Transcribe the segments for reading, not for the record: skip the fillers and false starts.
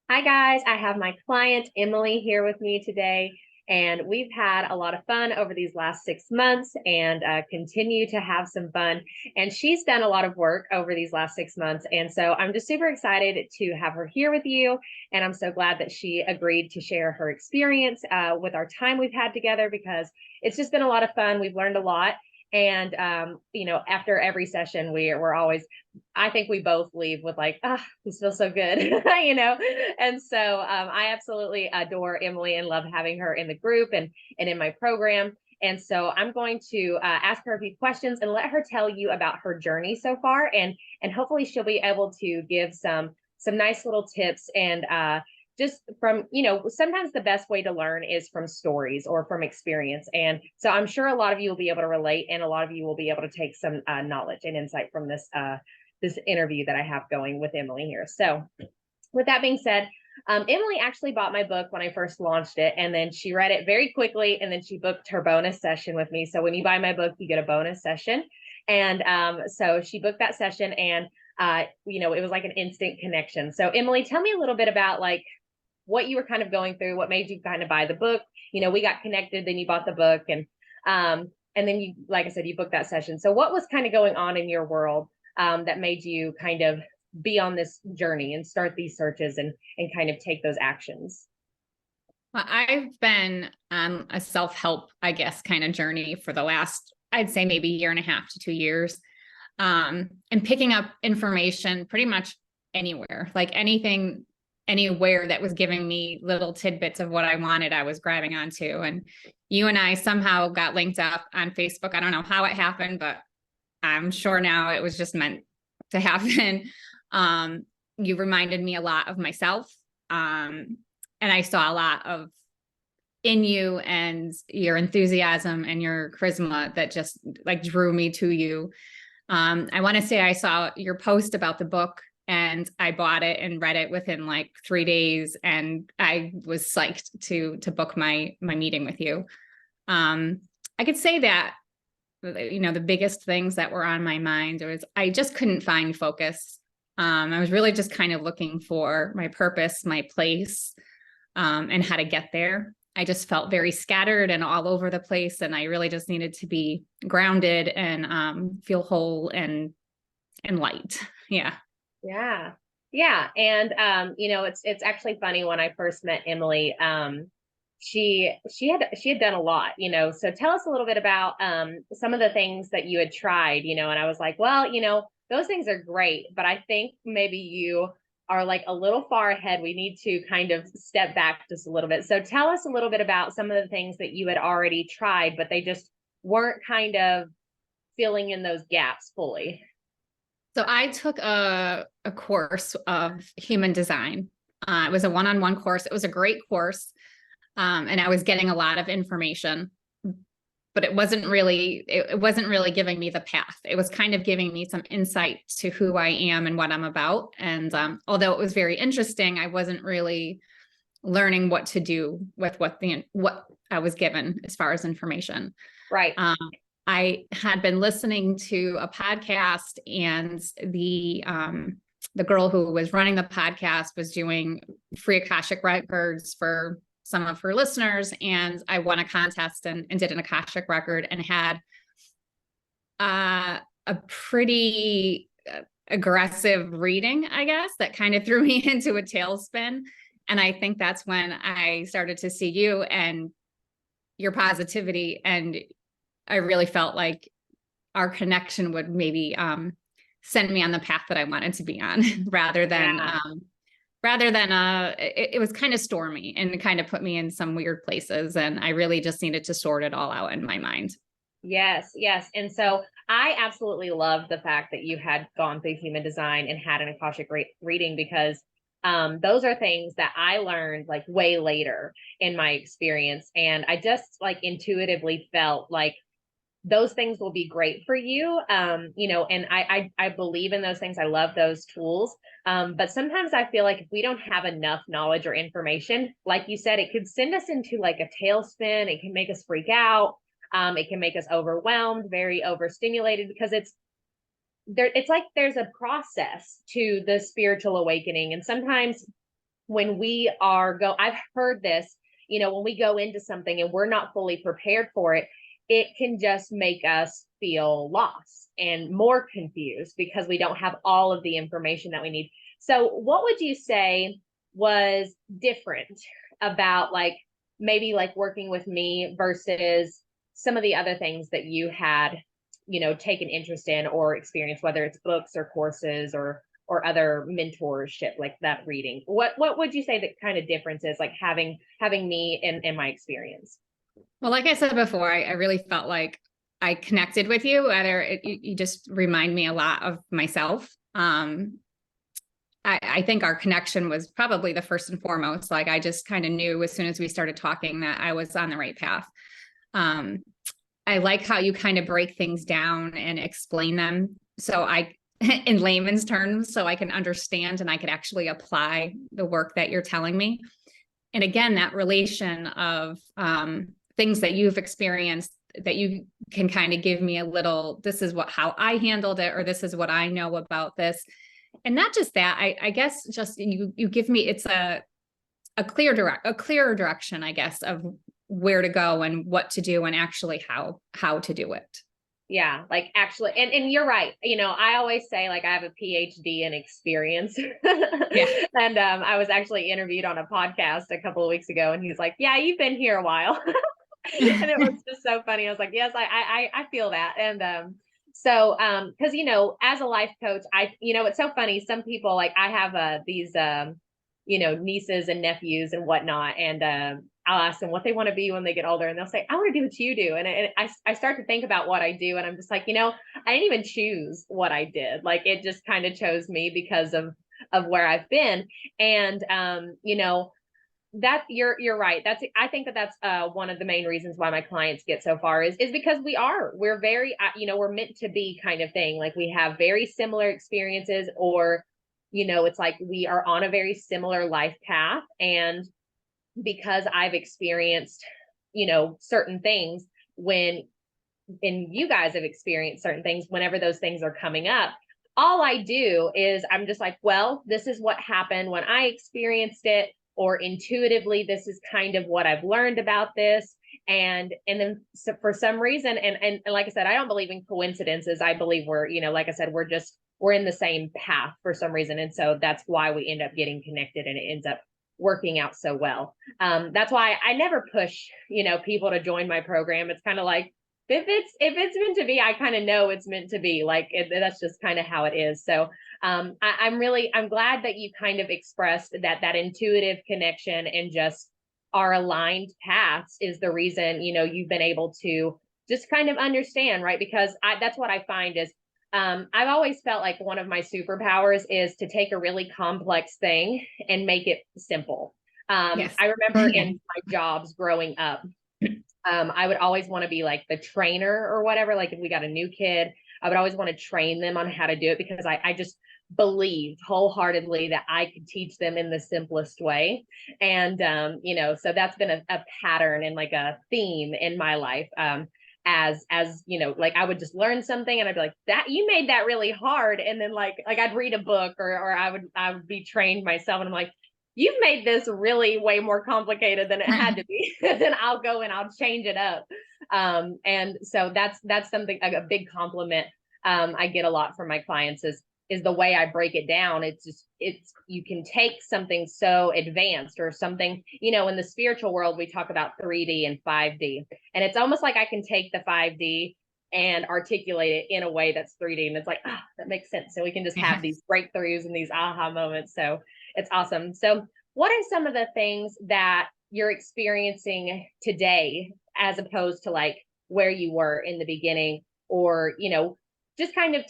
Hi, guys. I have my client Emily here with me today, and we've had a lot of fun over these last 6 months and continue to have some fun. And she's done a lot of work over these last 6 months. And so I'm just super excited to have her here with you. And I'm so glad that she agreed to share her experience with our time we've had together because it's just been a lot of fun. We've learned a lot. And after every session, we're always, I think we both leave with like, this feels so good, And so I absolutely adore Emily and love having her in the group and in my program. And so I'm going to ask her a few questions and let her tell you about her journey so far, and hopefully she'll be able to give some nice little tips and just from, sometimes the best way to learn is from stories or from experience. And so I'm sure a lot of you will be able to relate, and a lot of you will be able to take some knowledge and insight from this interview that I have going with Emily here. So with that being said, Emily actually bought my book when I first launched it, and then she read it very quickly, and then she booked her bonus session with me. So when you buy my book, you get a bonus session. And so she booked that session, and it was like an instant connection. So Emily, tell me a little bit about like what you were kind of going through, what made you kind of buy the book. We got connected, then you bought the book, and then you, like I said, you booked that session. So what was kind of going on in your world that made you kind of be on this journey and start these searches and kind of take those actions? Well, I've been on a self-help, I guess, kind of journey for the last, I'd say maybe year and a half to 2 years, and picking up information pretty much anywhere, like anything, anywhere that was giving me little tidbits of what I wanted, I was grabbing onto. And you and I somehow got linked up on Facebook. I don't know how it happened, but I'm sure now it was just meant to happen. You reminded me a lot of myself. And I saw a lot of in you and your enthusiasm and your charisma that just like drew me to you. I want to say I saw your post about the book and I bought it and read it within like 3 days. And I was psyched to book my meeting with you. I could say that, the biggest things that were on my mind was I just couldn't find focus. I was really just kind of looking for my purpose, my place, and how to get there. I just felt very scattered and all over the place. And I really just needed to be grounded and feel whole and light. Yeah. Yeah. Yeah. And it's actually funny, when I first met Emily, she had done a lot, so tell us a little bit about some of the things that you had tried, and I was like, well, those things are great, but I think maybe you are like a little far ahead. We need to kind of step back just a little bit. So tell us a little bit about some of the things that you had already tried, but they just weren't kind of filling in those gaps fully. So I took a course of human design. It was a one-on-one course. It was a great course. And I was getting a lot of information, but it wasn't really giving me the path. It was kind of giving me some insight to who I am and what I'm about. And although it was very interesting, I wasn't really learning what to do with what I was given as far as information. Right. I had been listening to a podcast, and the girl who was running the podcast was doing free Akashic records for some of her listeners. And I won a contest and did an Akashic record and had a pretty aggressive reading, I guess, that kind of threw me into a tailspin. And I think that's when I started to see you and your positivity. And I really felt like our connection would maybe send me on the path that I wanted to be on rather than it was kind of stormy and it kind of put me in some weird places. And I really just needed to sort it all out in my mind. Yes, yes. And so I absolutely love the fact that you had gone through human design and had an Akashic reading, because those are things that I learned like way later in my experience. And I just like intuitively felt like those things will be great for you. And I believe in those things. I love those tools. But sometimes I feel like if we don't have enough knowledge or information, like you said, it could send us into like a tailspin. It can make us freak out. It can make us overwhelmed, very overstimulated, because it's like there's a process to the spiritual awakening. And sometimes when I've heard this, when we go into something and we're not fully prepared for it, it can just make us feel lost and more confused because we don't have all of the information that we need. So what would you say was different about like maybe like working with me versus some of the other things that you had, taken interest in or experienced, whether it's books or courses or other mentorship like that reading? What would you say the kind of difference is like having me in my experience? Well, like I said before, I really felt like I connected with you. You just remind me a lot of myself. I think our connection was probably the first and foremost. Like I just kind of knew as soon as we started talking that I was on the right path. Um, I like how you kind of break things down and explain them. So in layman's terms, so I can understand and I could actually apply the work that you're telling me. And again, that relation of things that you've experienced that you can kind of give me a little, this is how I handled it, or this is what I know about this. And not just that, I guess just you give me, it's a clearer direction, I guess, of where to go and what to do and actually how to do it. Yeah, like actually, and you're right. I always say like I have a PhD in experience. Yeah. And I was actually interviewed on a podcast a couple of weeks ago, and he's like, "Yeah, you've been here a while." And it was just so funny. I was like, "Yes, I feel that." And so because as a life coach, it's so funny. Some people like I have these nieces and nephews and whatnot, and I'll ask them what they want to be when they get older, and they'll say, "I want to do what you do." And I start to think about what I do, and I'm just like, I didn't even choose what I did. Like it just kind of chose me because of where I've been. And that you're right. I think that's one of the main reasons why my clients get so far is because we're very we're meant to be kind of thing. Like we have very similar experiences, or it's like we are on a very similar life path. And because I've experienced, certain things and you guys have experienced certain things, whenever those things are coming up, all I do is I'm just like, well, this is what happened when I experienced it, or intuitively, this is kind of what I've learned about this. And then so for some reason, and like I said, I don't believe in coincidences. I believe like I said, we're in the same path for some reason. And so that's why we end up getting connected, and it ends up working out so well. That's why I never push, people to join my program. It's kind of like, if it's meant to be, I kind of know it's meant to be. Like that's just kind of how it is. So I'm glad that you kind of expressed that intuitive connection, and just our aligned paths is the reason you've been able to just kind of understand, right? Because that's what I find is I've always felt like one of my superpowers is to take a really complex thing and make it simple. Yes. I remember in my jobs growing up, I would always want to be like the trainer or whatever. Like if we got a new kid, I would always want to train them on how to do it, because I just believed wholehearted that I could teach them in the simplest way. And, so that's been a pattern and like a theme in my life. As like I would just learn something and I'd be like, that you made that really hard. And then like I'd read a book, or I would be trained myself, and I'm like, you've made this really way more complicated than it had to be. Then I'll go and I'll change it up. And so that's something, a big compliment I get a lot from my clients is the way I break it down. It's you can take something so advanced, or something, in the spiritual world, we talk about 3D and 5D. And it's almost like I can take the 5D and articulate it in a way that's 3D. And it's like, oh, that makes sense. So we can just have these breakthroughs and these aha moments. So it's awesome. So what are some of the things that you're experiencing today, as opposed to like where you were in the beginning? Or, just kind of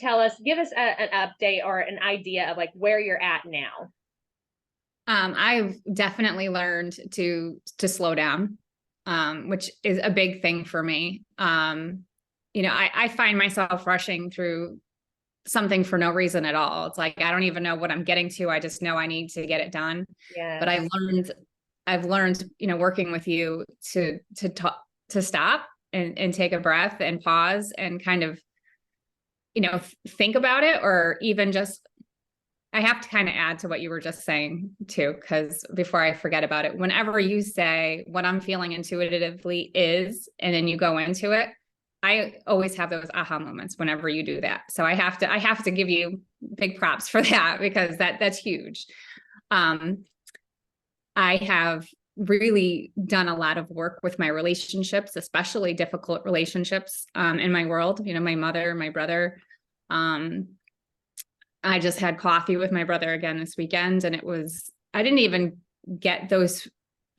give us an update or an idea of like where you're at now. I've definitely learned to slow down, which is a big thing for me. I find myself rushing through something for no reason at all. It's like I don't even know what I'm getting to. I just know I need to get it done. Yeah. But I've learned, working with you to stop and take a breath and pause and kind of, think about it, or even just I have to kind of add to what you were just saying too, because before I forget about it, whenever you say what I'm feeling intuitively is, and then you go into it, I always have those aha moments whenever you do that. So I have to give you big props for that, because that's huge. I have really done a lot of work with my relationships, especially difficult relationships in my world. You know, my mother, my brother. I just had coffee with my brother again this weekend, and I didn't even get those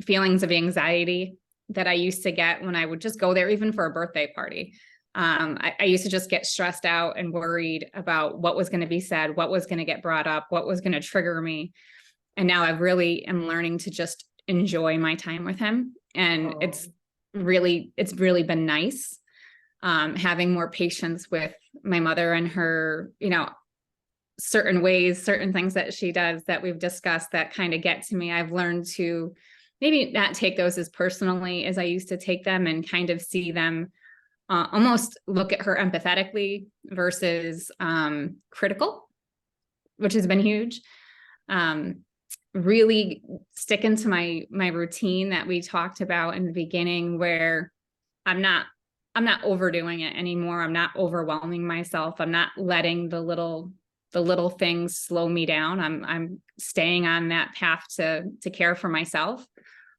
feelings of anxiety that I used to get when I would just go there, even for a birthday party. I used to just get stressed out and worried about what was going to be said, what was going to get brought up, what was going to trigger me. And now I really am learning to just enjoy my time with him. And it's really been nice, having more patience with my mother and her, you know, certain ways, certain things that she does that we've discussed that kind of get to me. I've learned to maybe not take those as personally as I used to take them, and kind of see them, almost look at her empathetically versus critical, which has been huge. Really stick into my routine that we talked about in the beginning, where I'm not overdoing it anymore. I'm not overwhelming myself. I'm not letting the little things slow me down. I'm staying on that path to care for myself.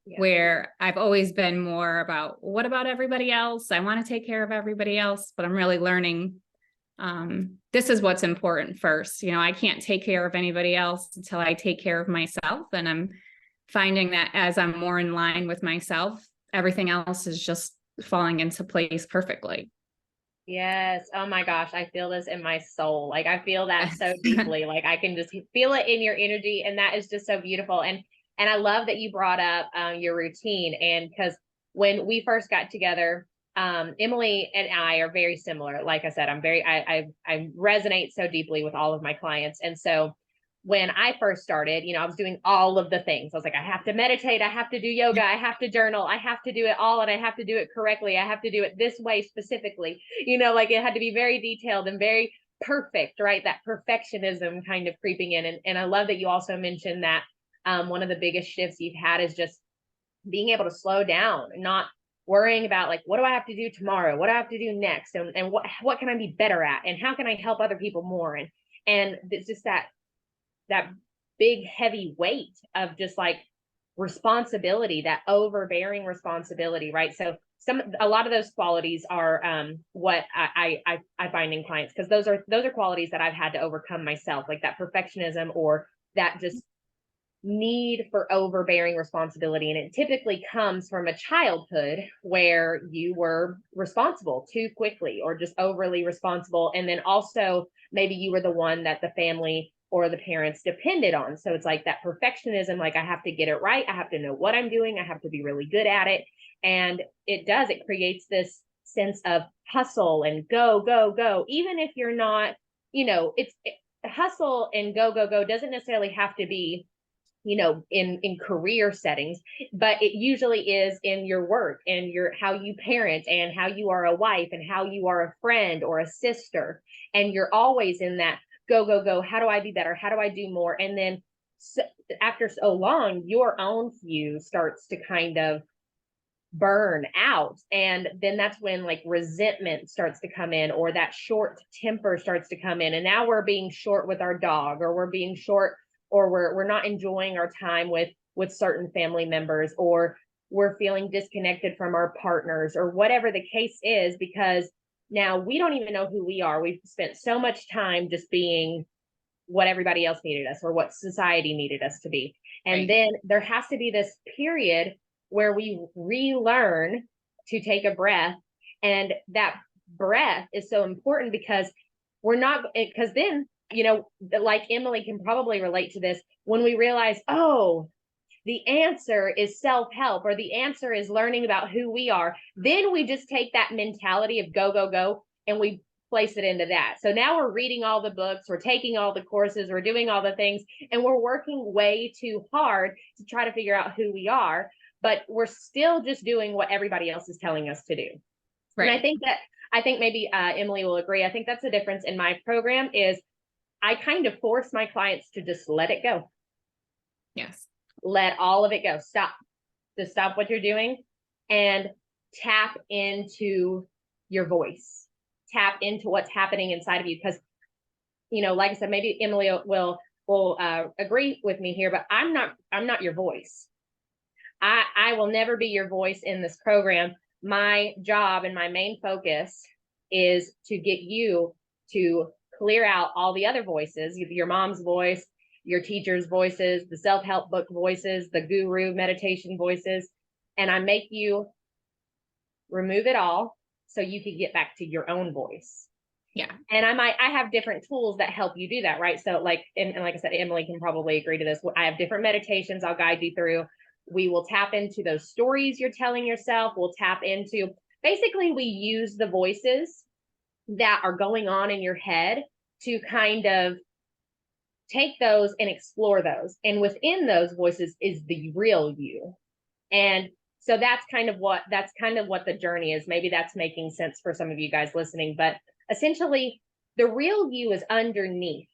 Yeah. Where I've always been more about, what about everybody else? I want to take care of everybody else, but I'm really learning, this is what's important first. You know, I can't take care of anybody else until I take care of myself. And I'm finding that as I'm more in line with myself, everything else is just falling into place perfectly. Yes. Oh my gosh. I feel this in my soul. Like I feel that so deeply. Like I can just feel it in your energy. And that is just so beautiful. And I love that you brought up your routine. And because when we first got together, Emily and I are very similar. Like I said, I resonate so deeply with all of my clients. And so when I first started, you know, I was doing all of the things. I was like, I have to meditate, I have to do yoga, I have to journal, I have to do it all, and I have to do it correctly. I have to do it this way specifically. You know, like it had to be very detailed and very perfect, right? That perfectionism kind of creeping in. And I love that you also mentioned that one of the biggest shifts you've had is just being able to slow down and not worrying about like, what do I have to do tomorrow? What do I have to do next? And what can I be better at? And how can I help other people more? And it's just that big heavy weight of just like responsibility, that overbearing responsibility, right? So a lot of those qualities are what I find in clients, because those are qualities that I've had to overcome myself, like that perfectionism or that just need for overbearing responsibility. And it typically comes from a childhood where you were responsible too quickly or just overly responsible. And then also maybe you were the one that the family or the parents depended on. So it's like that perfectionism, like I have to get it right. I have to know what I'm doing. I have to be really good at it. And it creates this sense of hustle and go, go, go. Even if you're not, you know, hustle and go, go, go doesn't necessarily have to be, you know, in career settings, but it usually is in your work and your how you parent and how you are a wife and how you are a friend or a sister. And you're always in that go, go, go. How do I be better? How do I do more? And then after so long, your own fuse starts to kind of burn out. And then that's when like resentment starts to come in, or that short temper starts to come in. And now we're being short with our dog, or we're being short, or we're not enjoying our time with certain family members, or we're feeling disconnected from our partners, or whatever the case is, because now we don't even know who we are. We've spent so much time just being what everybody else needed us or what society needed us to be. And right. Then there has to be this period where we relearn to take a breath. And that breath is so important because because then, you know, like Emily can probably relate to this, when we realize, oh, the answer is self-help, or the answer is learning about who we are, then we just take that mentality of go, go, go, and we place it into that. So now we're reading all the books, we're taking all the courses, we're doing all the things, and we're working way too hard to try to figure out who we are, but we're still just doing what everybody else is telling us to do. Right. And I think maybe Emily will agree. I think that's the difference in my program is I kind of force my clients to just let it go. Yes. Let all of it go. Stop. Just stop what you're doing and tap into your voice. Tap into what's happening inside of you. Because, like I said, maybe Emily will agree with me here, but I'm not your voice. I will never be your voice in this program. My job and my main focus is to get you to clear out all the other voices, your mom's voice, your teacher's voices, the self-help book voices, the guru meditation voices, and I make you remove it all so you can get back to your own voice. Yeah. And I have different tools that help you do that, right? So like, and like I said, Emily can probably agree to this. I have different meditations I'll guide you through. We will tap into those stories you're telling yourself. We'll tap into, basically we use the voices that are going on in your head to kind of take those and explore those. And within those voices is the real you. And so that's kind of what the journey is. Maybe that's making sense for some of you guys listening, but essentially the real you is underneath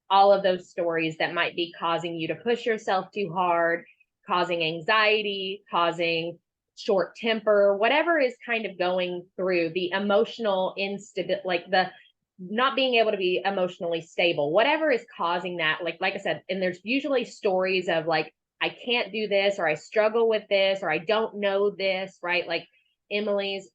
all of those stories that might be causing you to push yourself too hard, causing anxiety, causing short temper, whatever is kind of going through the emotional instability, like the not being able to be emotionally stable, whatever is causing that. Like I said, and there's usually stories of like, I can't do this, or I struggle with this, or I don't know this, right? Like Emily's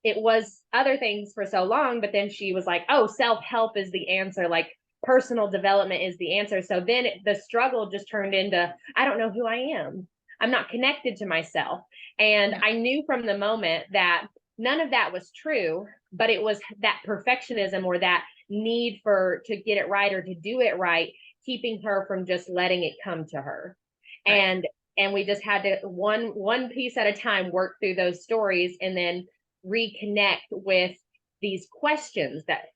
it was other things for so long, but then she was like, oh, self-help is the answer. Like personal development is the answer. So then the struggle just turned into, I don't know who I am. I'm not connected to myself. And I knew from the moment that none of that was true, but it was that perfectionism or that need to get it right or to do it right, keeping her from just letting it come to her. Right. And we just had to one piece at a time work through those stories and then reconnect with these questions that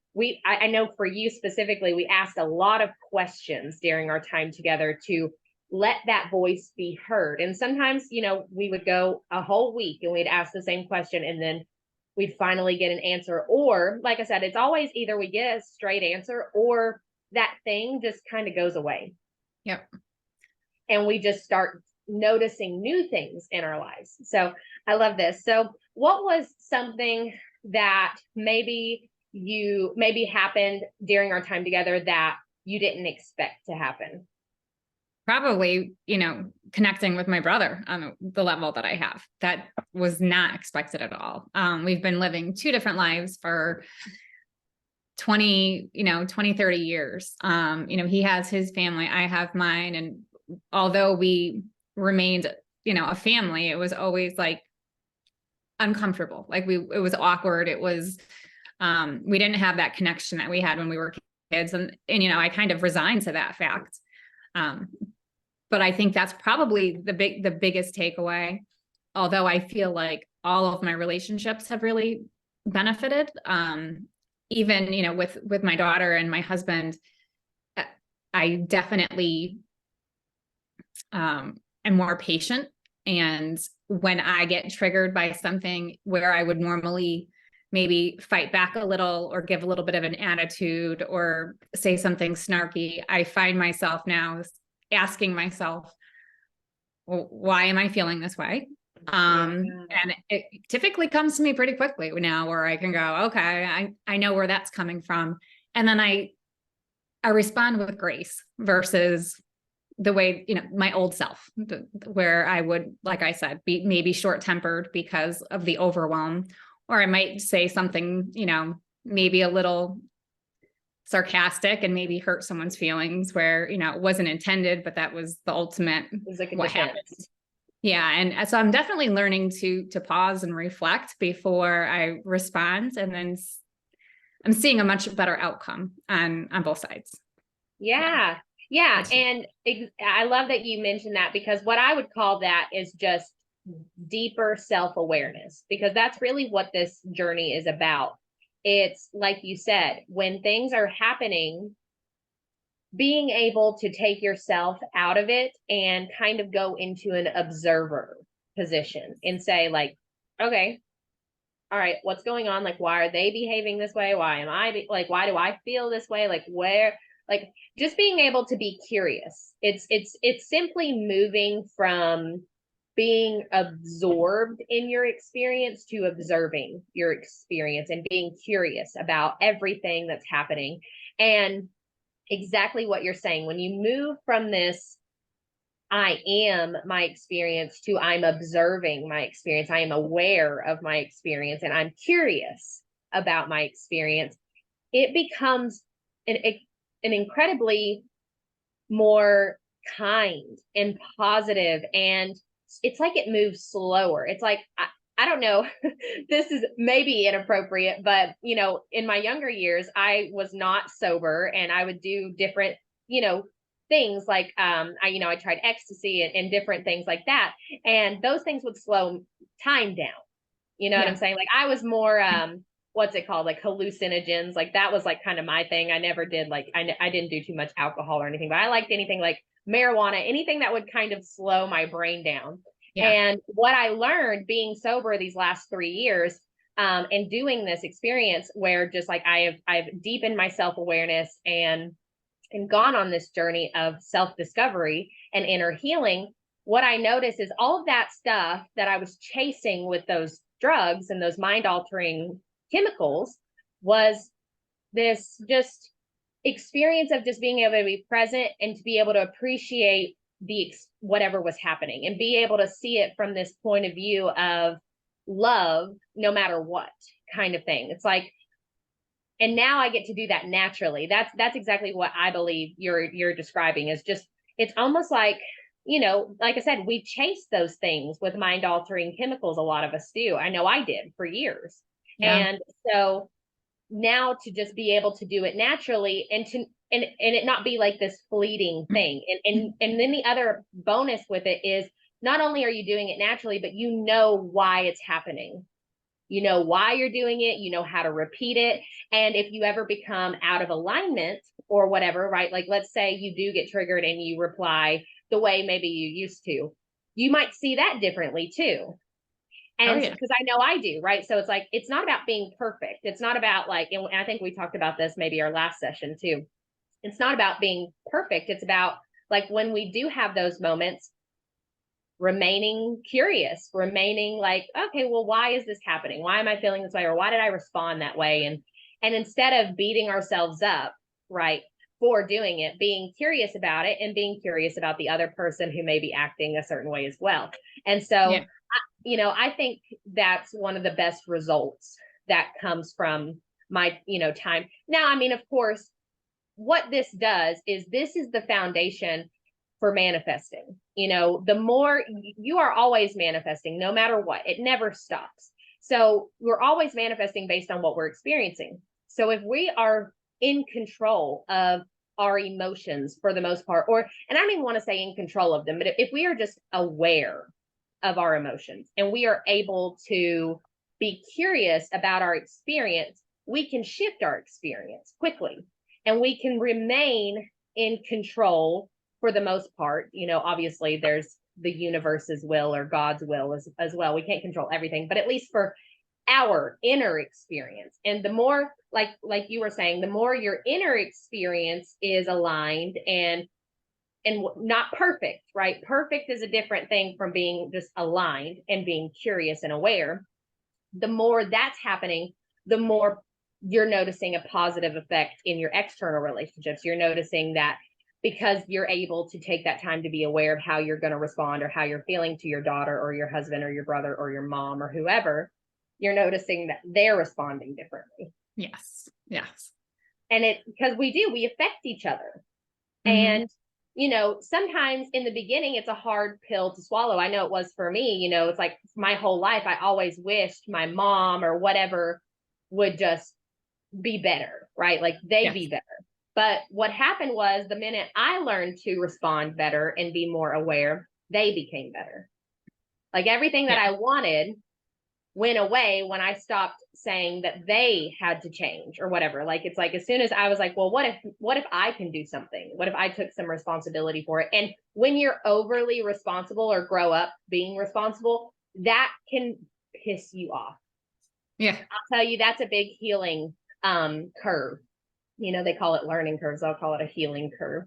I know for you specifically, we asked a lot of questions during our time together to let that voice be heard. And sometimes, we would go a whole week and we'd ask the same question and then we'd finally get an answer. Or like I said, it's always either we get a straight answer or that thing just kind of goes away. Yep. And we just start noticing new things in our lives. So I love this. So what was something that maybe happened during our time together that you didn't expect to happen? Probably, connecting with my brother on the level that I have. That was not expected at all. We've been living two different lives for 20, 30 years. He has his family, I have mine. And although we remained, a family, it was always like uncomfortable. Like it was awkward. It was, we didn't have that connection that we had when we were kids. And I kind of resigned to that fact. But I think that's probably the biggest takeaway. Although I feel like all of my relationships have really benefited. Even, with my daughter and my husband, I definitely am more patient. And when I get triggered by something where I would normally maybe fight back a little or give a little bit of an attitude or say something snarky, I find myself now asking myself, well, why am I feeling this way? And it typically comes to me pretty quickly now where I can go, okay, I know where that's coming from. And then I respond with grace versus the way, my old self, where I would, like I said, be maybe short-tempered because of the overwhelm, or I might say something, maybe a little sarcastic and maybe hurt someone's feelings where, it wasn't intended, but that was the ultimate what happened. Yeah. And so I'm definitely learning to pause and reflect before I respond. And then I'm seeing a much better outcome on both sides. Yeah. And I love that you mentioned that, because what I would call that is just deeper self-awareness, because that's really what this journey is about. It's like you said, when things are happening, being able to take yourself out of it and kind of go into an observer position and say like, okay, all right, what's going on? Like, why are they behaving this way? Why am I why do I feel this way? Like, like just being able to be curious. It's simply moving from being absorbed in your experience to observing your experience and being curious about everything that's happening. And exactly what you're saying, when you move from this I am my experience to I'm observing my experience, I am aware of my experience, and I'm curious about my experience, it becomes an, an incredibly more kind and positive, and it's like it moves slower. It's like I don't know, this is maybe inappropriate, but in my younger years I was not sober, and I would do different things like I tried ecstasy and different things like that, and those things would slow time down. You know what I'm Yeah. saying? Like I was more what's it called? Like hallucinogens. Like that was like kind of my thing. I never did like I didn't do too much alcohol or anything, but I liked anything like marijuana, anything that would kind of slow my brain down. Yeah. And what I learned being sober these last 3 years, and doing this experience where just like I've deepened my self-awareness and gone on this journey of self-discovery and inner healing, what I noticed is all of that stuff that I was chasing with those drugs and those mind altering chemicals was this just experience of just being able to be present and to be able to appreciate the whatever was happening and be able to see it from this point of view of love no matter what kind of thing. It's like, and now I get to do that naturally. That's exactly what I believe you're describing, is just it's almost like, like I said, we chase those things with mind altering chemicals. A lot of us do. I know I did for years. Yeah. And so now to just be able to do it naturally and to and it not be like this fleeting thing. And then the other bonus with it is not only are you doing it naturally, but you know why it's happening. You know why you're doing it, you know how to repeat it. And if you ever become out of alignment or whatever, right? Like let's say you do get triggered and you reply the way maybe you used to, you might see that differently too. Oh And yeah. because I know I do, right? So it's like, it's not about being perfect. It's not about like, and I think we talked about this maybe our last session too. It's not about being perfect. It's about like when we do have those moments, remaining curious, remaining like, okay, well, why is this happening? Why am I feeling this way? Or why did I respond that way? And instead of beating ourselves up, right, for doing it, being curious about it and being curious about the other person who may be acting a certain way as well. And so, Yeah. I think that's one of the best results that comes from my, time. Now, I mean, of course, what this is the foundation for manifesting. The more you are always manifesting, no matter what, it never stops. So we're always manifesting based on what we're experiencing. So if we are in control of our emotions for the most part, and I don't even want to say in control of them, but if we are just aware of our emotions and we are able to be curious about our experience, we can shift our experience quickly and we can remain in control for the most part. Obviously there's the universe's will or God's will as well. We can't control everything, but at least for our inner experience. And the more, like you were saying, the more your inner experience is aligned and not perfect, right? Perfect is a different thing from being just aligned and being curious and aware. The more that's happening, the more you're noticing a positive effect in your external relationships. You're noticing that because you're able to take that time to be aware of how you're going to respond or how you're feeling to your daughter or your husband or your brother or your mom or whoever, you're noticing that they're responding differently. Yes. Yes. And it, because we affect each other. Mm-hmm. And, sometimes in the beginning, it's a hard pill to swallow. I know it was for me. It's like my whole life, I always wished my mom or whatever would just be better, right? Like they Yes. be better. But what happened was the minute I learned to respond better and be more aware, they became better. Like everything that Yeah. I wanted went away when I stopped saying that they had to change or whatever. Like it's like as soon as I was like, well, what if I can do something? What if I took some responsibility for it? And when you're overly responsible or grow up being responsible, that can piss you off. Yeah. I'll tell you that's a big healing curve. they call it learning curves. I'll call it a healing curve.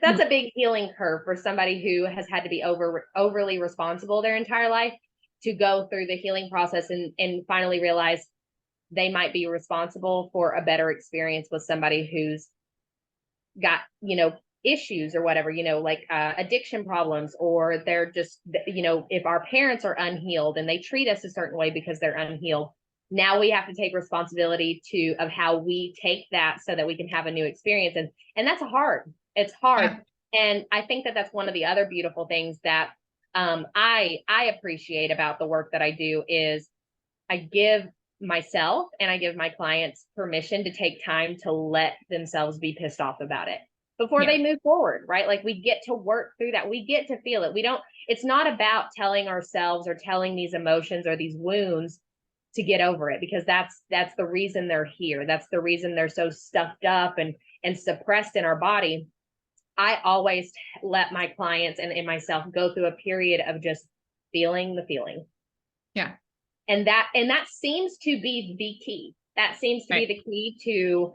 That's a big healing curve for somebody who has had to be overly responsible their entire life, to go through the healing process and finally realize they might be responsible for a better experience with somebody who's got, issues or whatever, like addiction problems, or they're just, if our parents are unhealed and they treat us a certain way because they're unhealed, now we have to take responsibility of how we take that so that we can have a new experience. And that's hard. It's hard. Yeah. And I think that that's one of the other beautiful things that I appreciate about the work that I do is I give myself and I give my clients permission to take time to let themselves be pissed off about it before Yeah. they move forward, right? Like we get to work through that. We get to feel it. It's not about telling ourselves or telling these emotions or these wounds to get over it, because that's the reason they're here. That's the reason they're so stuffed up and suppressed in our body. I always let my clients and myself go through a period of just feeling the feeling. Yeah. And that seems to be the key. That seems to be the key to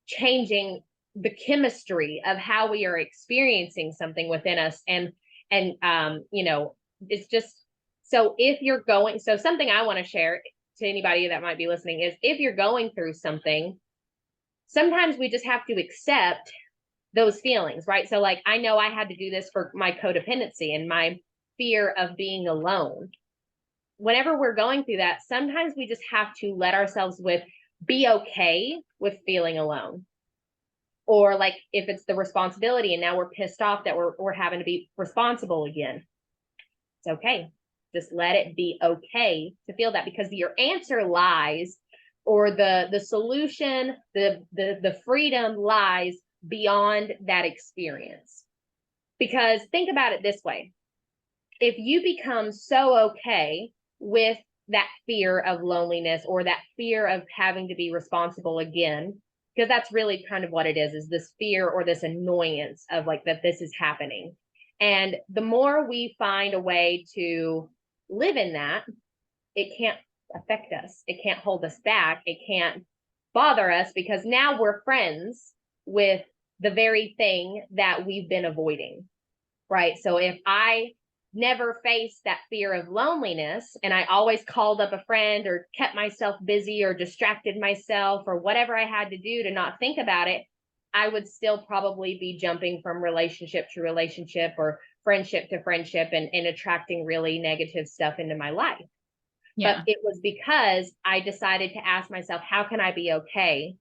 changing the chemistry of how we are experiencing something within us. And it's just, so something I want to share to anybody that might be listening is, if you're going through something, sometimes we just have to accept those feelings, right? So like, I know I had to do this for my codependency and my fear of being alone. Whenever we're going through that, sometimes we just have to let ourselves be okay with feeling alone. Or like if it's the responsibility and now we're pissed off that we're having to be responsible again. It's okay. Just let it be okay to feel that, because your answer lies, or the solution, the freedom lies beyond that experience. Because think about it this way. If you become so okay with that fear of loneliness or that fear of having to be responsible again, because that's really kind of what it is this fear or this annoyance of like that this is happening. And the more we find a way to live in that, it can't affect us. It can't hold us back. It can't bother us, because now we're friends with the very thing that we've been avoiding, right? So if I never faced that fear of loneliness and I always called up a friend or kept myself busy or distracted myself or whatever I had to do to not think about it, I would still probably be jumping from relationship to relationship or friendship to friendship and attracting really negative stuff into my life. Yeah. But it was because I decided to ask myself, how can I be okay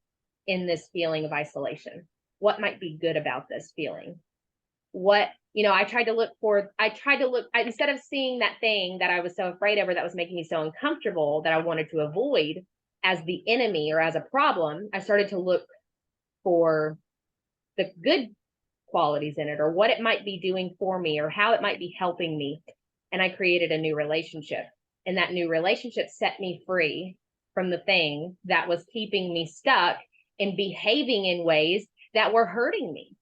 in this feeling of isolation? What might be good about this feeling? I tried to look, instead of seeing that thing that I was so afraid of or that was making me so uncomfortable that I wanted to avoid as the enemy or as a problem, I started to look for the good qualities in it, or what it might be doing for me, or how it might be helping me. And I created a new relationship. And that new relationship set me free from the thing that was keeping me stuck and behaving in ways that were hurting me.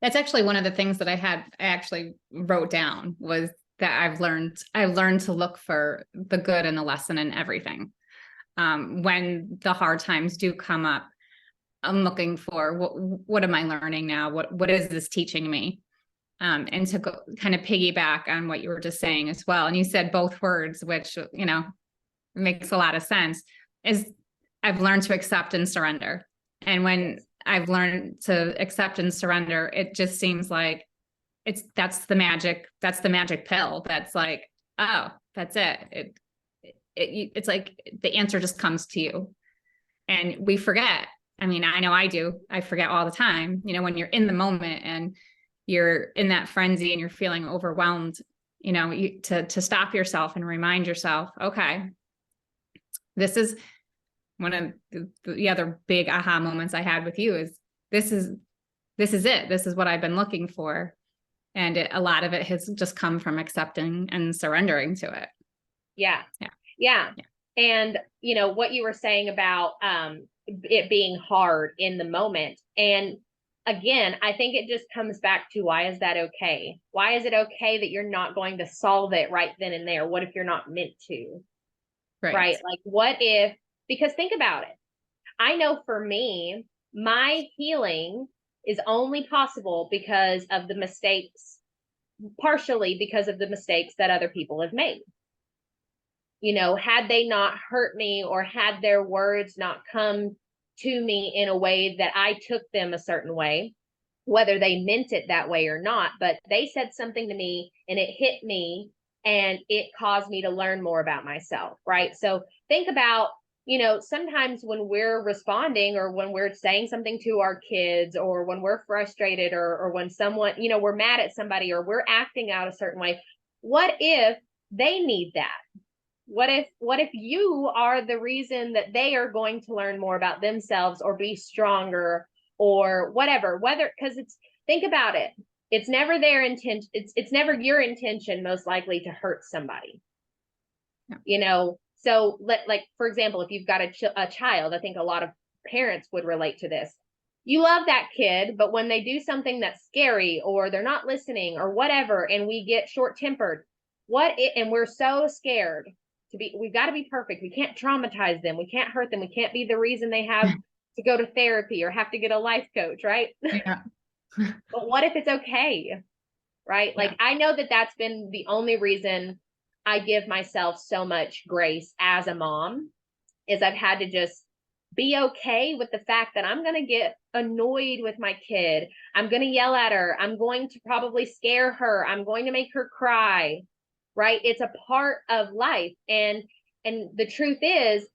That's actually one of the things that I actually wrote down, was that I've learned to look for the good and the lesson in everything. When the hard times do come up, I'm looking for what am I learning now? What is this teaching me? And to go kind of piggyback on what you were just saying as well. And you said both words, which, makes a lot of sense, is I've learned to accept and surrender. And when I've learned to accept and surrender, it just seems like that's the magic pill. That's like, oh, that's it. It's like the answer just comes to you, and we forget. I mean, I know I do. I forget all the time, when you're in the moment and you're in that frenzy and you're feeling overwhelmed, to stop yourself and remind yourself, okay, this is one of the other big aha moments I had with you is this is it. This is what I've been looking for. And a lot of it has just come from accepting and surrendering to it. Yeah. Yeah. Yeah. And, what you were saying about it being hard in the moment. And again, I think it just comes back to, why is that okay? Why is it okay that you're not going to solve it right then and there? What if you're not meant to? Right? Like, what if, because think about it. I know for me, my healing is only possible because of the mistakes, partially because of the mistakes that other people have made. You know, had they not hurt me, or had their words not come to me in a way that I took them a certain way, whether they meant it that way or not, but they said something to me and it hit me and it caused me to learn more about myself, right? So think about, you know, sometimes when we're responding, or when we're saying something to our kids, or when we're frustrated, or when someone, you know, we're mad at somebody, or we're acting out a certain way, what if they need that? What if you are the reason that they are going to learn more about themselves, or be stronger, or whatever, whether, because it's, think about it, it's never their intention, it's never your intention, most likely, to hurt somebody. Yeah. You know, so like, for example, if you've got a child, I think a lot of parents would relate to this. You love that kid, but when they do something that's scary, or they're not listening, or whatever, and we get short tempered, and we're so scared to be, we've got to be perfect, we can't traumatize them, we can't hurt them, we can't be the reason they have to go to therapy or have to get a life coach, right? Yeah. But what if it's okay, right? Yeah. Like, I know that that's been the only reason I give myself so much grace as a mom, is I've had to just be okay with the fact that I'm going to get annoyed with my kid. I'm going to yell at her. I'm going to probably scare her. I'm going to make her cry, right? It's a part of life. And the truth is,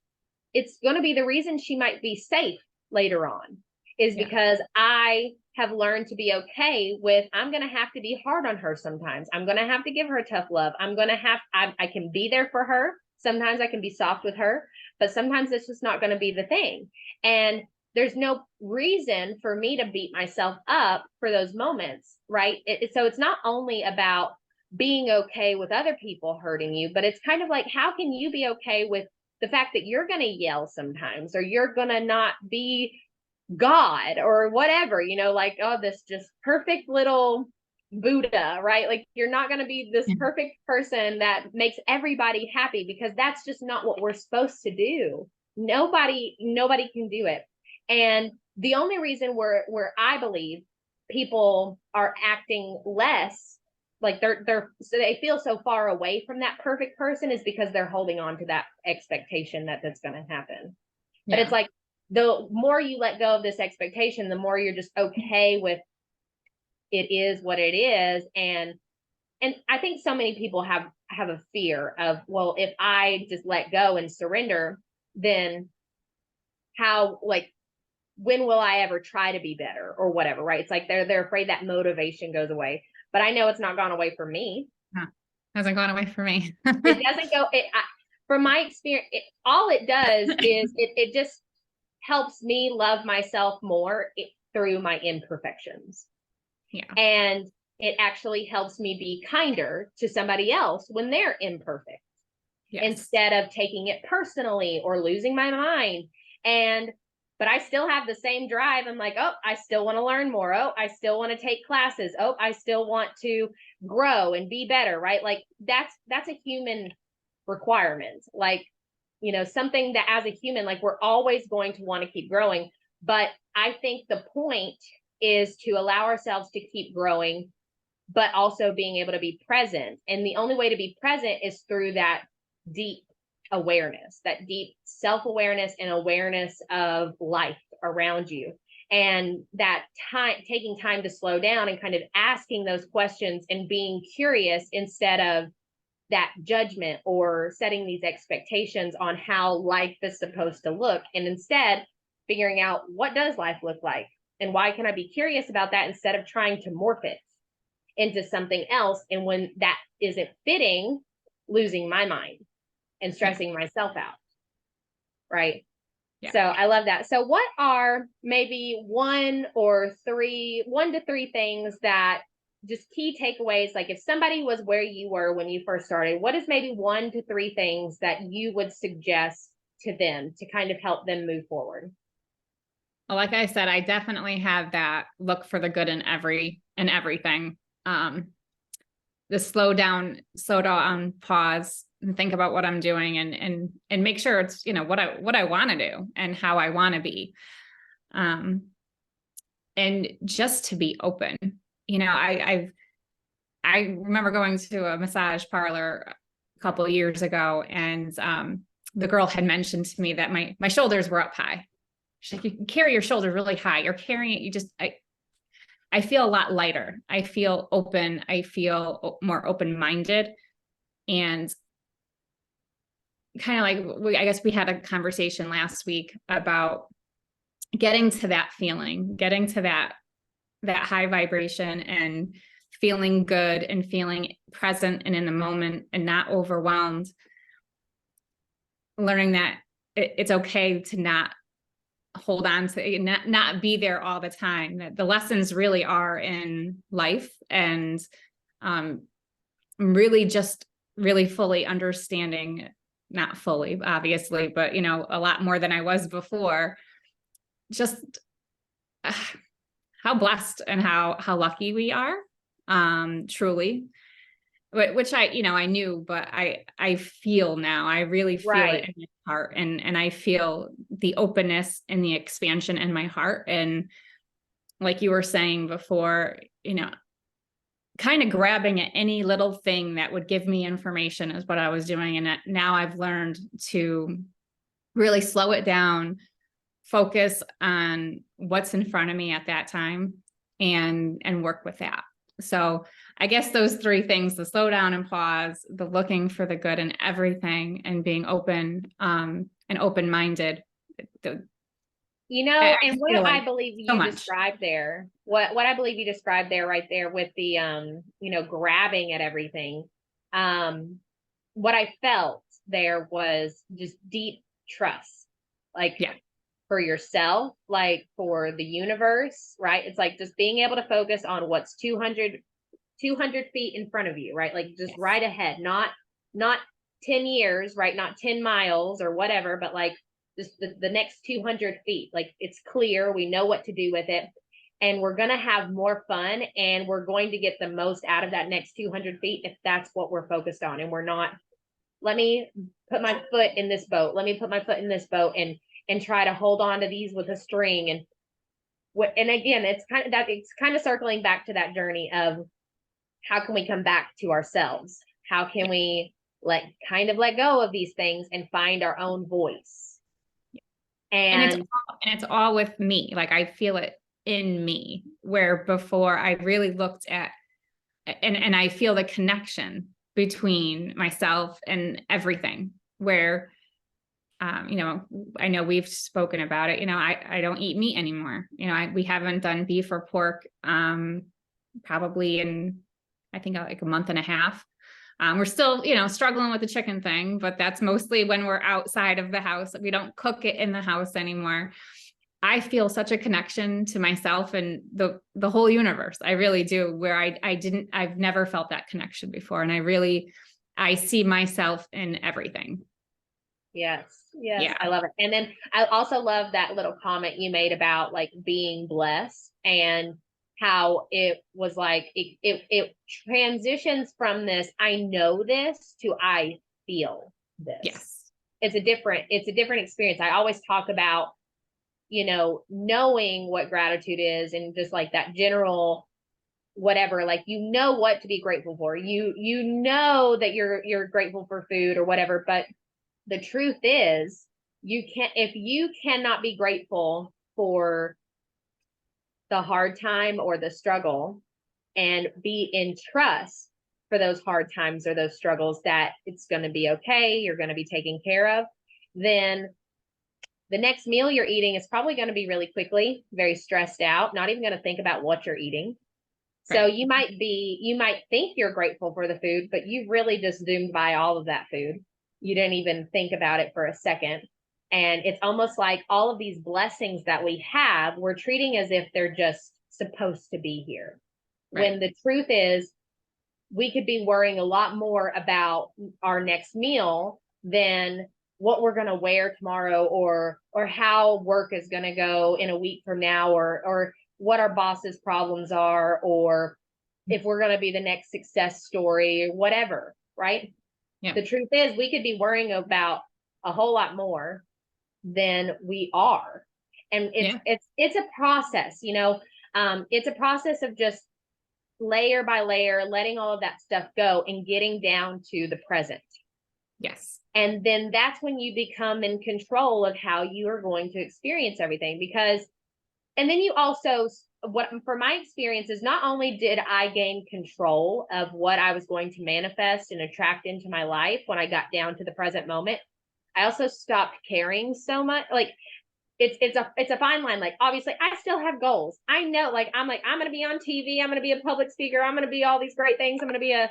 it's going to be the reason she might be safe later on, is Yeah. because I have learned to be okay with, I'm going to have to be hard on her sometimes. I'm going to have to give her tough love. I can be there for her. Sometimes I can be soft with her, but sometimes it's just not going to be the thing. And there's no reason for me to beat myself up for those moments, right? So it's not only about being okay with other people hurting you, but it's kind of like, how can you be okay with the fact that you're going to yell sometimes, or you're going to not be God, or whatever, you know, like, oh, this just perfect little Buddha, right? Like, you're not going to be this perfect person that makes everybody happy, because that's just not what we're supposed to do. Nobody can do it. And the only reason where I believe people are acting less, like they're so they feel so far away from that perfect person, is because they're holding on to that expectation that that's going to happen. But it's Yeah. like, the more you let go of this expectation, the more you're just okay with, it is what it is. And I think so many people have a fear of, well, if I just let go and surrender, then how, like, when will I ever try to be better, or whatever, right? It's like they're afraid that motivation goes away. But I know it's not gone away from me. Huh. Hasn't gone away for me. It doesn't go, from my experience, all it does is it just helps me love myself more through my imperfections. Yeah. And it actually helps me be kinder to somebody else when they're imperfect, Yes. instead of taking it personally or losing my mind. But I still have the same drive. I'm like, oh, I still want to learn more. Oh, I still want to take classes. Oh, I still want to grow and be better, right? Like, that's a human requirement. Like, you know, something that as a human, like, we're always going to want to keep growing. But I think the point is to allow ourselves to keep growing, but also being able to be present. And the only way to be present is through that deep awareness, that deep self-awareness and awareness of life around you. And that time, taking time to slow down and kind of asking those questions and being curious, instead of that judgment or setting these expectations on how life is supposed to look. And instead figuring out, what does life look like? And why can I be curious about that, instead of trying to morph it into something else? And when that isn't fitting, losing my mind and stressing myself out. Right. Yeah. So I love that. So what are maybe one to three things that, just key takeaways, like if somebody was where you were when you first started, what is maybe 1 to 3 things that you would suggest to them to kind of help them move forward? Well, like I said, I definitely have that look for the good in everything. The slow down, pause, and think about what I'm doing and make sure it's, what I want to do and how I want to be. And just to be open, I remember going to a massage parlor a couple of years ago, and the girl had mentioned to me that my shoulders were up high. She's like, you carry your shoulders really high. You're carrying it. I feel a lot lighter. I feel open. I feel more open-minded, and kind of like, I guess we had a conversation last week about getting to that feeling, getting to that high vibration and feeling good and feeling present and in the moment and not overwhelmed. Learning that it's okay to not hold on to, not be there all the time, that the lessons really are in life, and really just really fully understanding, not fully obviously, but a lot more than I was before, just how blessed and how lucky we are, truly, which I knew, but I feel now, I really feel it in my heart, and I feel the openness and the expansion in my heart. And like you were saying before, kind of grabbing at any little thing that would give me information is what I was doing. And now I've learned to really slow it down, focus on what's in front of me at that time, and work with that. So I guess those three things: the slow down and pause, the looking for the good in everything, and being open, and open-minded. And what I believe you described there, what I believe you described there, right there with the, grabbing at everything. What I felt there was just deep trust, for yourself, like for the universe, right? It's like just being able to focus on what's 200 feet in front of you, right? Like just right ahead, not 10 years, right? Not 10 miles or whatever, but like just the next 200 feet. Like it's clear, we know what to do with it, and we're going to have more fun, and we're going to get the most out of that next 200 feet if that's what we're focused on. And we're not, let me put my foot in this boat, let me put my foot in this boat and try to hold on to these with a string. And again, it's kind of circling back to that journey of how can we come back to ourselves? How can we let go of these things and find our own voice? And it's all with me. Like I feel it in me, where before I really looked at, and I feel the connection between myself and everything, where I know we've spoken about it. I don't eat meat anymore. We haven't done beef or pork probably in, I think, like a month and a half. We're still, struggling with the chicken thing, but that's mostly when we're outside of the house. We don't cook it in the house anymore. I feel such a connection to myself and the whole universe. I really do, where I've never felt that connection before. And I see myself in everything. Yes. Yeah. I love it. And then I also love that little comment you made about like being blessed, and how it was like it transitions from this I know this to I feel this. Yes. It's a different experience. I always talk about, knowing what gratitude is, and just like that general whatever, like what to be grateful for. You know that you're grateful for food or whatever, but the truth is, if you cannot be grateful for the hard time or the struggle, and be in trust for those hard times or those struggles, that it's going to be okay, you're going to be taken care of, then the next meal you're eating is probably going to be really quickly, very stressed out, not even going to think about what you're eating. Right. So you might think you're grateful for the food, but you've really just zoomed by all of that food. You didn't even think about it for a second. And it's almost like all of these blessings that we have, we're treating as if they're just supposed to be here. Right. When the truth is, we could be worrying a lot more about our next meal than what we're going to wear tomorrow, or how work is going to go in a week from now, or what our boss's problems are, or if we're going to be the next success story, or whatever, right? Yeah. The truth is we could be worrying about a whole lot more than we are. And Yeah. it's a process, you know. It's a process of just layer by layer, letting all of that stuff go and getting down to the present. Yes. And then that's when you become in control of how you are going to experience everything. Because, and then you also, what for my experience is not only did I gain control of what I was going to manifest and attract into my life when I got down to the present moment, I also stopped caring so much. Like it's a fine line. Like obviously I still have goals. I know, like I'm gonna be on TV, I'm gonna be a public speaker, I'm gonna be all these great things, I'm gonna be a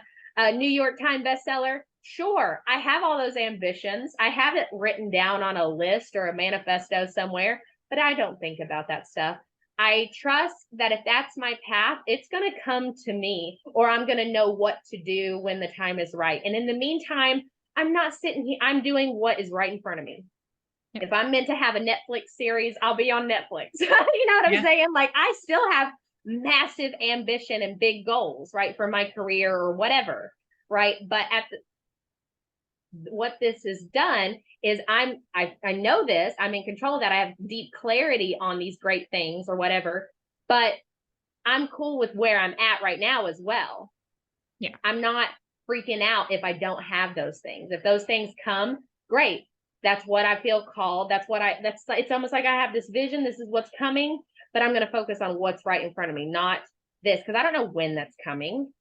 New York Times bestseller. Sure, I have all those ambitions. I have it written down on a list or a manifesto somewhere, but I don't think about that stuff. I trust that if that's my path, it's going to come to me, or I'm going to know what to do when the time is right. And in the meantime, I'm not sitting here, I'm doing what is right in front of me. Yep. If I'm meant to have a Netflix series, I'll be on Netflix. You know what I'm saying? Like I still have massive ambition and big goals, right, for my career or whatever, right? But at what this has done is I know this, I'm in control of that. I have deep clarity on these great things or whatever, but I'm cool with where I'm at right now as well. Yeah. I'm not freaking out if I don't have those things. If those things come, great. That's what I feel called. It's almost like I have this vision. This is what's coming, but I'm going to focus on what's right in front of me, not this, because I don't know when that's coming.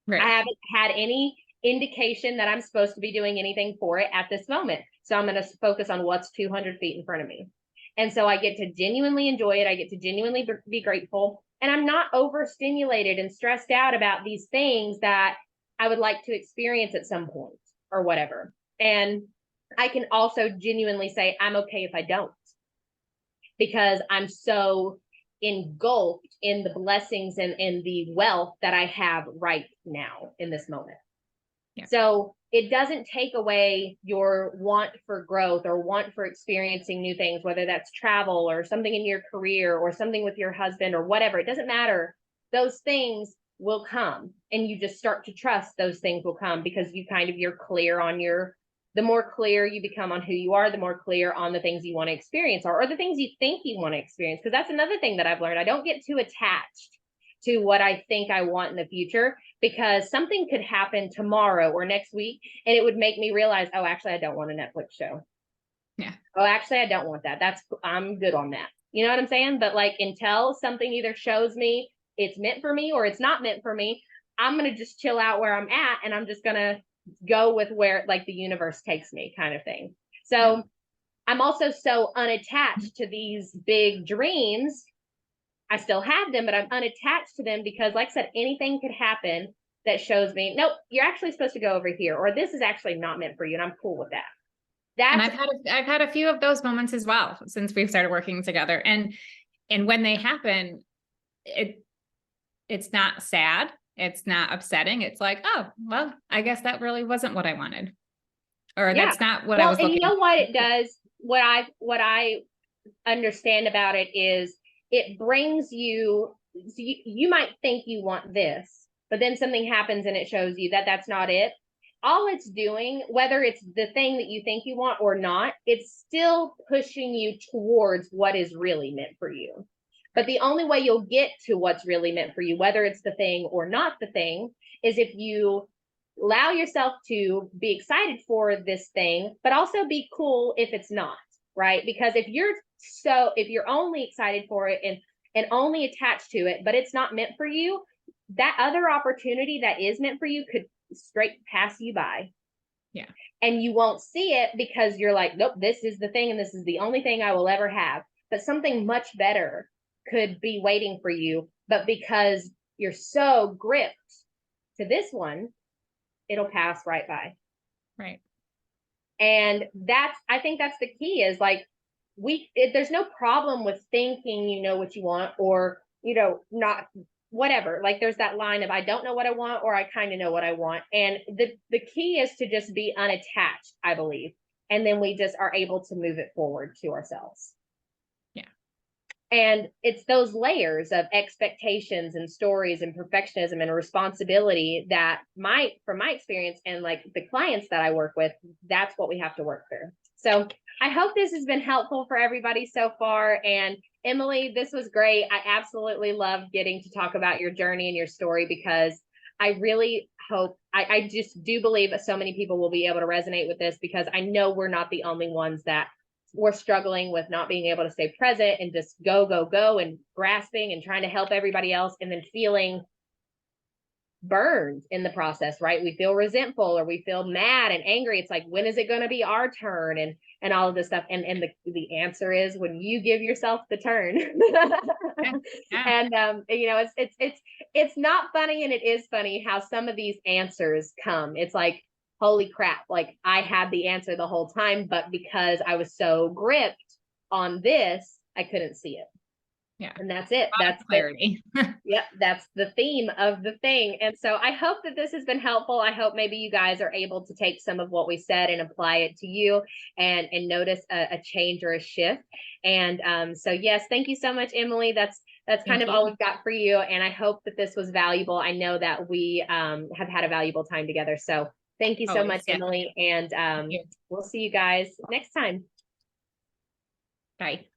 Right. I haven't had any indication that I'm supposed to be doing anything for it at this moment. So I'm going to focus on what's 200 feet in front of me. And so I get to genuinely enjoy it. I get to genuinely be grateful. And I'm not overstimulated and stressed out about these things that I would like to experience at some point or whatever. And I can also genuinely say, I'm okay if I don't, because I'm so engulfed in the blessings and in the wealth that I have right now in this moment. Yeah. So it doesn't take away your want for growth or want for experiencing new things, whether that's travel or something in your career or something with your husband or whatever. It doesn't matter. Those things will come, and you just start to trust those things will come because you're clear on the more clear you become on who you are, the more clear on the things you want to experience or the things you think you want to experience. Because that's another thing that I've learned. I don't get too attached to what I think I want in the future, because something could happen tomorrow or next week and it would make me realize, oh, actually, I don't want a Netflix show. Yeah. Oh, actually, I don't want that. I'm good on that. You know what I'm saying? But like until something either shows me it's meant for me or it's not meant for me, I'm going to just chill out where I'm at and I'm just going to go with where like the universe takes me kind of thing. So I'm also so unattached to these big dreams. I still have them, but I'm unattached to them because, like I said, anything could happen that shows me, nope, you're actually supposed to go over here, or this is actually not meant for you, and I'm cool with that. And I've had a few of those moments as well since we've started working together. And when they happen, it's not sad, it's not upsetting. It's like, oh, well, I guess that really wasn't what I wanted, or that's not what I was looking for. And you know for. what it does? What I understand about it is it brings you. So you might think you want this, but then something happens and it shows you that that's not it. All it's doing, whether it's the thing that you think you want or not, it's still pushing you towards what is really meant for you. But the only way you'll get to what's really meant for you, whether it's the thing or not the thing, is if you allow yourself to be excited for this thing, but also be cool if it's not, right? Because if you're only excited for it and only attached to it, but it's not meant for you, that other opportunity that is meant for you could straight pass you by. Yeah. And you won't see it because you're like, nope, this is the thing and this is the only thing I will ever have. But something much better could be waiting for you. But because you're so gripped to this one, it'll pass right by. Right. And I think that's the key is like, there's no problem with thinking you know what you want or, not whatever. Like there's that line of I don't know what I want or I kind of know what I want. And the key is to just be unattached, I believe. And then we just are able to move it forward to ourselves. Yeah. And it's those layers of expectations and stories and perfectionism and responsibility that from my experience and like the clients that I work with, that's what we have to work through. So I hope this has been helpful for everybody so far. And Emily, this was great. I absolutely love getting to talk about your journey and your story, because I really hope, I just do believe that so many people will be able to resonate with this, because I know we're not the only ones that we're struggling with not being able to stay present and just go and grasping and trying to help everybody else, and then feeling burned in the process, right? We feel resentful or we feel mad and angry. It's like, when is it going to be our turn? And all of this stuff. And the answer is when you give yourself the turn. Yeah. Yeah. And you know, it's not funny, and it is funny how some of these answers come. It's like, holy crap, like I had the answer the whole time, but because I was so gripped on this, I couldn't see it. Yeah. And that's it. A lot of clarity. Yep, that's the theme of the thing. And so I hope that this has been helpful. I hope maybe you guys are able to take some of what we said and apply it to you, and notice a change or a shift. And so yes, thank you so much, Emily. That's kind Thank of all you. we've got for you. And I hope that this was valuable. I know that we have had a valuable time together. So thank you so much, Always. Yeah. Emily. And Thank you. we'll see you guys next time. Bye.